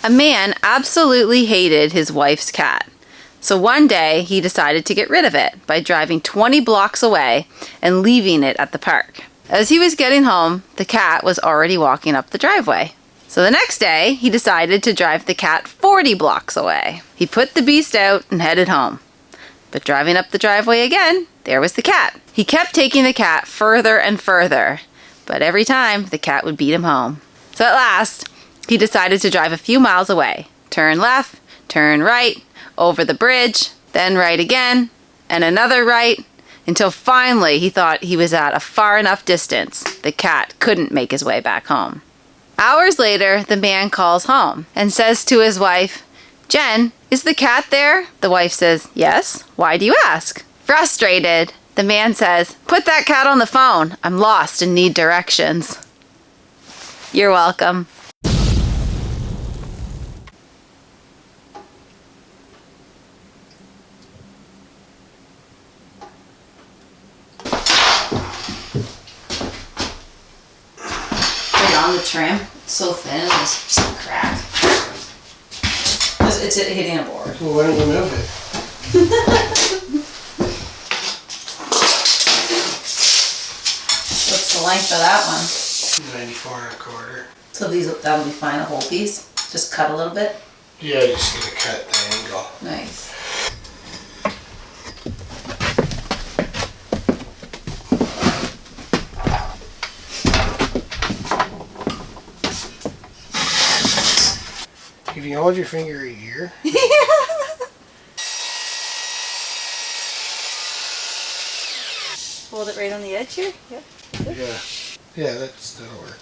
A man absolutely hated his wife's cat. So one day he decided to get rid of it by driving 20 blocks away and leaving it at the park. As he was getting home, the cat was already walking up the driveway. So the next day, he decided to drive the cat 40 blocks away. He put the beast out and headed home. But driving up the driveway again, there was the cat. He kept taking the cat further and further, but every time the cat would beat him home. So at last, he decided to drive a few miles away. Turn left, turn right, over the bridge, then right again, and another right, until finally he thought he was at a far enough distance the cat couldn't make his way back home. Hours later, the man calls home and says to his wife, "Jen, is the cat there?" The wife says, "Yes. Why do you ask?" Frustrated, the man says, "Put that cat on the phone. I'm lost and need directions." You're welcome. On the trim, it's so thin, there's some crack. It's hitting a board. Well, why don't you move it? What's the length of that one? 94 1/4. So that'll be fine, a whole piece? Just cut a little bit? Yeah, just gonna cut the angle. Nice. If you hold your finger right here. Hold it right on the edge here? Yep. Yeah. Yeah, that'll work.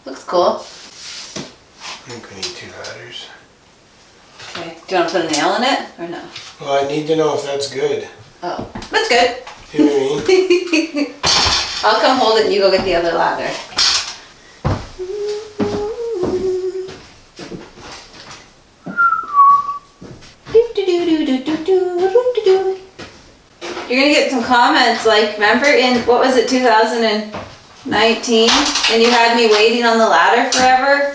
Looks cool. I think we need 2 ladders. Okay. Do you want to put a nail in it or no? Well, I need to know if that's good. Oh, that's good. You know what I mean? I'll come hold it and you go get the other ladder. You're gonna get some comments like, remember in, what was it, 2019? And you had me waiting on the ladder forever?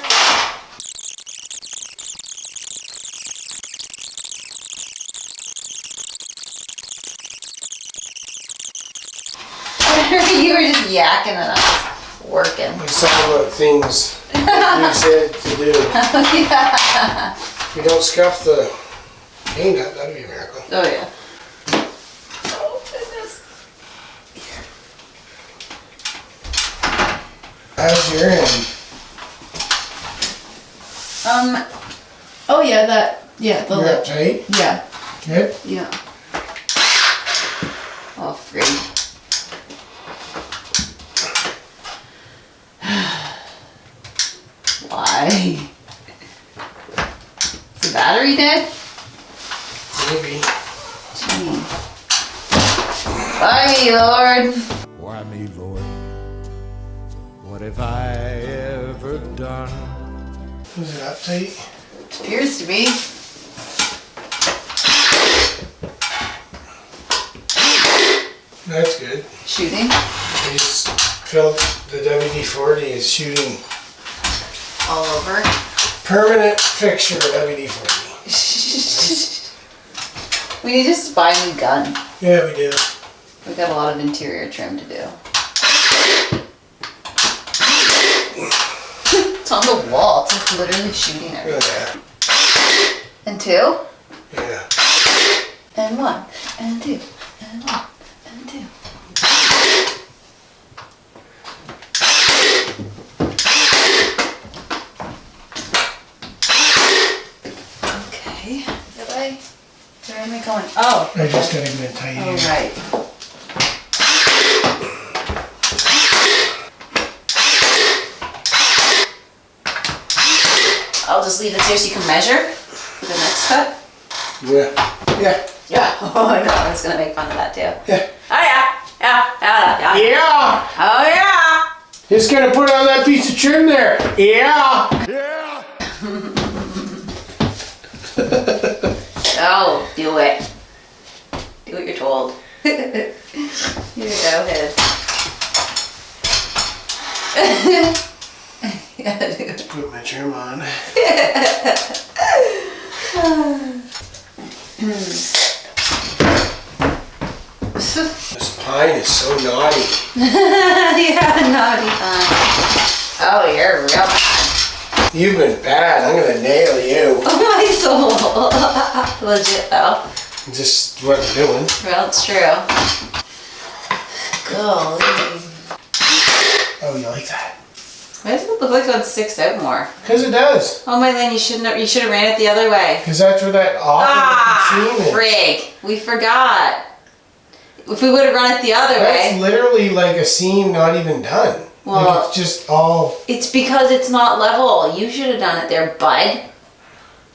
You were just yakking and I was working. I saw about things you said to do. Yeah. If we don't scuff the paint up, that'd be a miracle. Oh yeah. Oh goodness. How's your end? Oh yeah, the You're lip. up tight? Yeah. Good? Yeah. Oh, freak. Why? Is the battery dead? Maybe. Gee. Why me, Lord? Why me, Lord? What have I ever done? Was it up tight? Appears to be. That's good. Shooting? I just felt the WD-40 is shooting. All over. Permanent fixture WD-40. We need to just buy a new gun. Yeah, we do. We've got a lot of interior trim to do. It's on the wall. It's like literally shooting everywhere. Yeah. And 2. Yeah. And 1. And 2. And 1. And 2. Okay. Where am I going? Oh. I just gotta get it tight. Oh, right. I'll just leave it there so you can measure for the next cut. Yeah. Yeah. Yeah. Oh, I know. I was going to make fun of that too. Yeah. Oh, yeah. Yeah. Yeah. Yeah. Yeah. Oh, yeah. Just gonna put on that piece of trim there. Yeah. Yeah! Oh, do it. Do what you're told. Here you go, Hid. Yeah, dude. Put my trim on. This pine is so naughty. Yeah, naughty pine. Oh, you're real bad. You've been bad. I'm gonna nail you. Oh, my soul. Legit, though. Just what I'm doing. Well, it's true. Golly. Oh, you like that? Why does it look like it sticks out more? Because it does. Oh, Mylene, you should have ran it the other way. Because that's where that awful seam is. Frig. We forgot. If we would have run it the other That's way. literally like a seam not even done. Well, like it's just all it's because it's not level. You should have done it there, bud.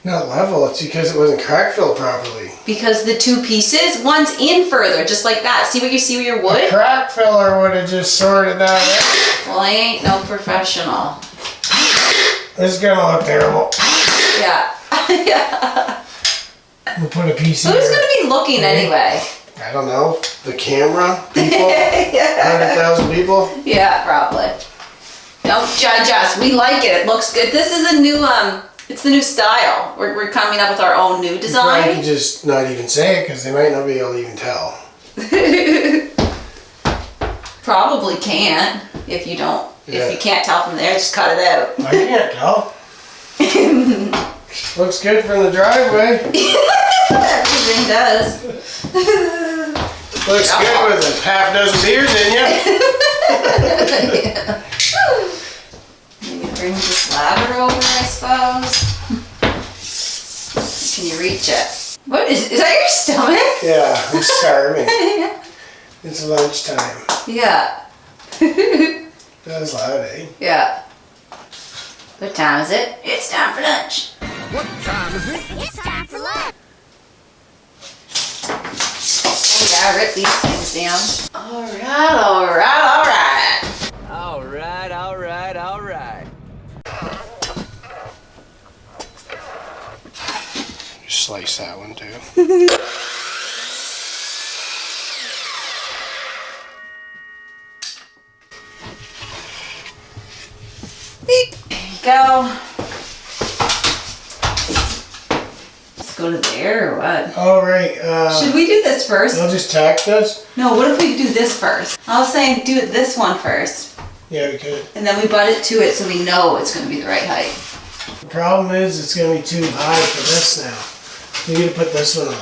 not level. It's because it wasn't crack filled properly. Because the two pieces, one's in further, just like that. See what you see with your wood? A crack filler would have just sorted that out. Well, I ain't no professional. This is gonna look terrible. Yeah. Yeah. We'll put a piece in Who's there. gonna be looking anyway? I don't know. The camera people? 100,000 people? Yeah, probably. Don't judge us. We like it. It looks good. This is a new, it's the new style. We're coming up with our own new You design. can just not even say it because they might not be able to even tell. Probably can't if you don't. Yeah. If you can't tell from there, just cut it out. I can't tell. Looks good from the driveway. Everything does. Looks good with a half dozen beers in you. Yeah. Maybe bring this ladder over, I suppose. Can you reach it? What is that your stomach? Yeah, I'm starving. It's lunchtime. Yeah. That was loud, eh? Yeah. What time is it? It's time for lunch. What time is it? It's time for lunch. Oh yeah, rip these things down. Alright, alright, alright. Alright, alright, alright. Slice that one too. Beep. There you go. Let's go to there or what? All right. Should we do this first? I'll just tack this. No, what if we do this first? I was saying do this one first. Yeah, we could. And then we butt it to it so we know it's going to be the right height. The problem is it's going to be too high for this now. We need to put this one on.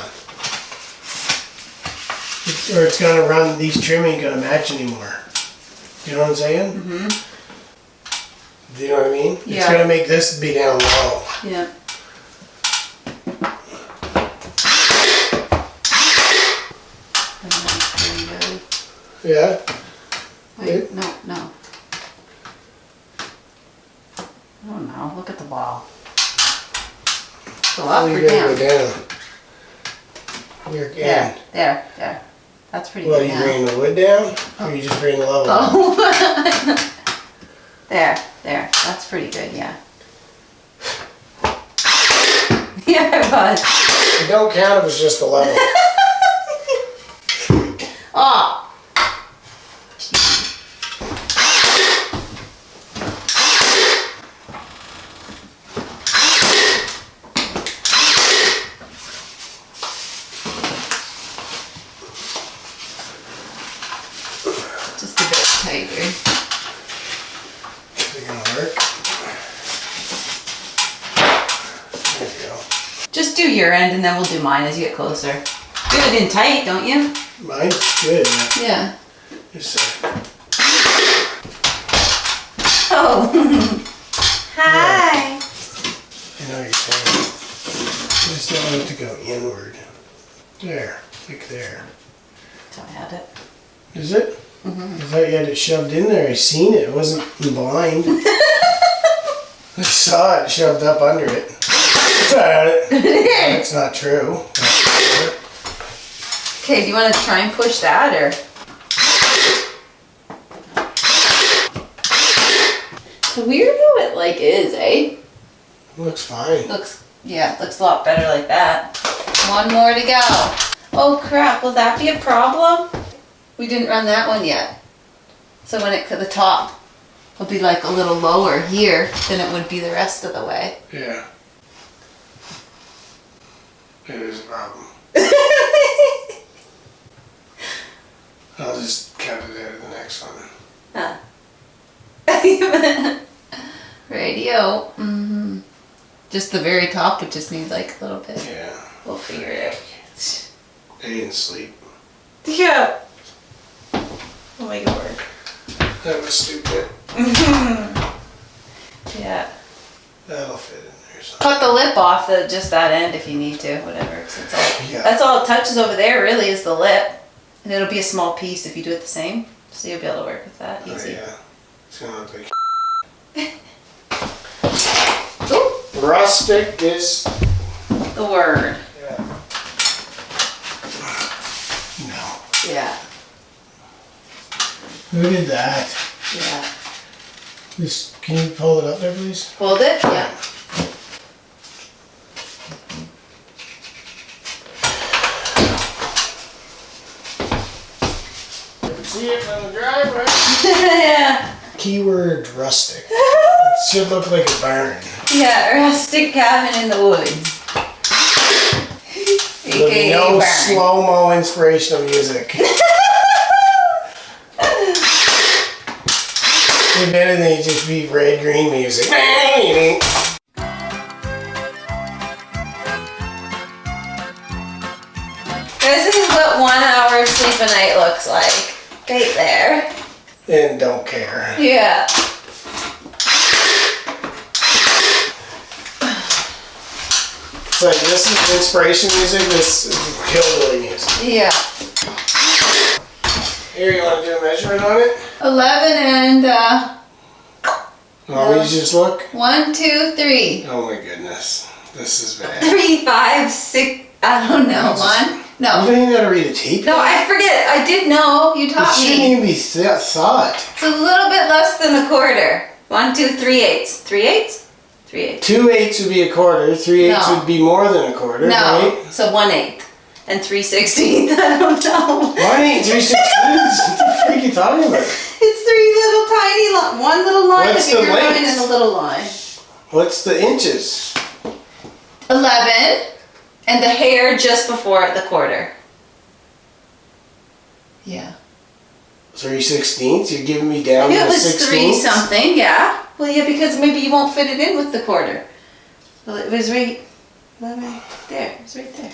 Or it's going to run, these trim ain't going to match anymore. You know what I'm saying? Mm-hmm. Do you know what I mean? Yeah. It's going to make this be down low. Yeah. Yeah? Wait, no. Oh no, look at the wall. Go up You're or going down? to go down. You're There, in. there. That's pretty Well, good you now. bringing the wood down? Or you just bringing the level down? Oh. There. That's pretty good, yeah. Yeah, it was. It don't count if it's just the level. Oh. Just a bit tighter. Is it gonna work? There you go. Just do your end and then we'll do mine as you get closer. You have it in tight, don't you? Mine's good. Yeah. Just Oh. Hi. I know what you're saying. I just don't want it to go inward. There. Like there. So I had it. Is it? I thought you had it shoved in there. I seen it. It wasn't blind. I saw it shoved up under it. That's not true. Okay, do you want to try and push that or? It's weird how it like is, eh? Looks fine. Looks a lot better like that. One more to go. Oh crap, will that be a problem? We didn't run that one yet. So when it, the top will be like a little lower here than it would be the rest of the way. Yeah. It is a problem. I'll just cut it out of the next one. Huh. Radio. Mm-hmm. Just the very top would just need like a little bit. Yeah. We'll figure it out. I didn't sleep. Yeah. We'll make it work. That was stupid. Yeah. That'll fit in there. So. Cut the lip off just that end if you need to, whatever. 'Cause it's all, Yeah. that's all it touches over there really is the lip. And it'll be a small piece if you do it the same. So you'll be able to work with that Oh, easy. yeah. It's gonna look like. Ooh, Rustic is. the word. Yeah. No. Yeah. Who did that? Yeah. Just, can you pull it up there, please? Hold it? Yeah. See it from the driveway. Yeah. Keyword rustic. It should look like a barn. Yeah, rustic cabin in the woods. There'll be AKA no barn. slow-mo inspirational music. If anything, it'd just be red-green music. This is what 1 hour of sleep a night looks like. Right there. And don't care. Yeah. It's like, this is inspiration music, this is hillbilly music. Yeah. Here, you want to do a measurement on it? 11 and Want me to just look? 1, 2, 3. Oh my goodness. This is bad. 3, 5, 6. I don't know. No, 1. You No. don't even know how to read a tape. No, I forget. I did know. You It taught shouldn't me. even be thought. It's a little bit less than a quarter. 1, 2, 3 eighths. 3 eighths? 3 eighths. 2 eighths would be a quarter. 3 eighths No. would be more than a quarter, No. right? So 1/8. And 3/16. I don't know. 1/8, 3/16. What the frick are you talking about? It's 3 little tiny lines. One little line, What's a bigger the line, length? and a little line. What's the inches? 11. And the hair just before the quarter. Yeah. 3/16. You're giving me down It to was 16. 3 something, yeah. Well, yeah, because maybe you won't fit it in with the quarter. Well, it was right there. It was right there.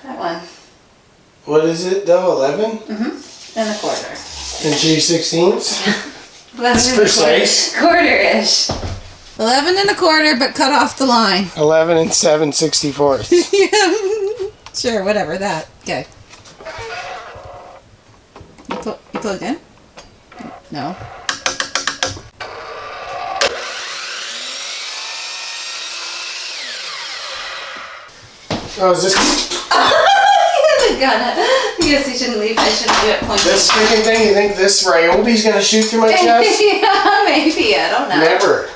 That one. What is it though? 11 And a quarter. and 3/16. That's precise. Quarter-ish. 11 and a quarter, but cut off the line. 11 and 7/64. Sure, whatever, that. Okay. You plugged in? No. Oh, is this I guess you shouldn't leave. I shouldn't do it pointing. this freaking thing? You think this Ryobi's gonna shoot through my chest? Yeah, maybe. I don't know. Never.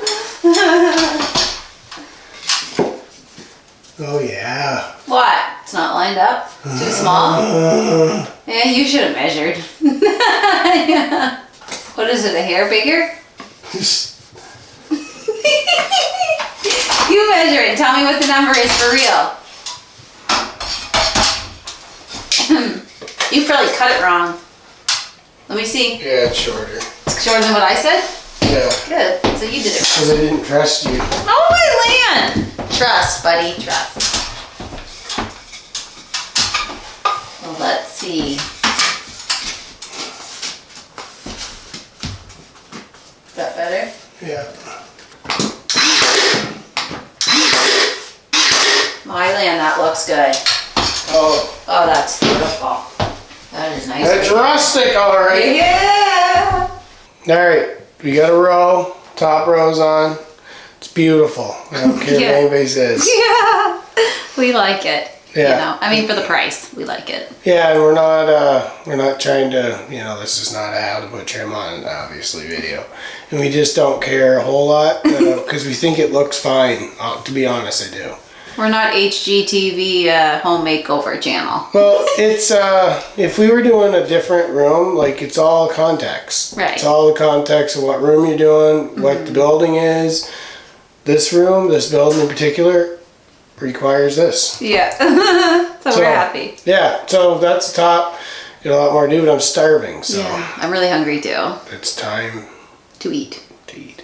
Oh yeah. What? It's not lined up? Too small? Yeah, you should have measured. Yeah. What is it, a hair bigger? You measure it and tell me what the number is for real. You probably cut it wrong. Let me see. Yeah, it's shorter. It's shorter than what I said? Yeah. Good. So you did it. Because I didn't trust you. Oh, my land! Trust, buddy, trust. Well, let's see. Is that better? Yeah. My land, that looks good. Oh, Oh, that's beautiful. That is nice. that's rustic, all right. Yeah! All right, we got a row. Top row's on. It's beautiful. I don't care Yeah. what anybody says. Yeah! We like it. Yeah. You know, I mean, for the price, we like it. Yeah, and we're not trying to, this is not a how to put trim on, obviously, video. And we just don't care a whole lot, because we think it looks fine. To be honest, I do. We're not HGTV home makeover channel. Well, it's if we were doing a different room, like it's all context. Right. It's all the context of what room you're doing, what the building is. This room, this building in particular, requires this. Yeah. So we're happy. Yeah, so that's the top. Got a lot more to do, but I'm starving, so Yeah, I'm really hungry too. it's time To eat. to eat.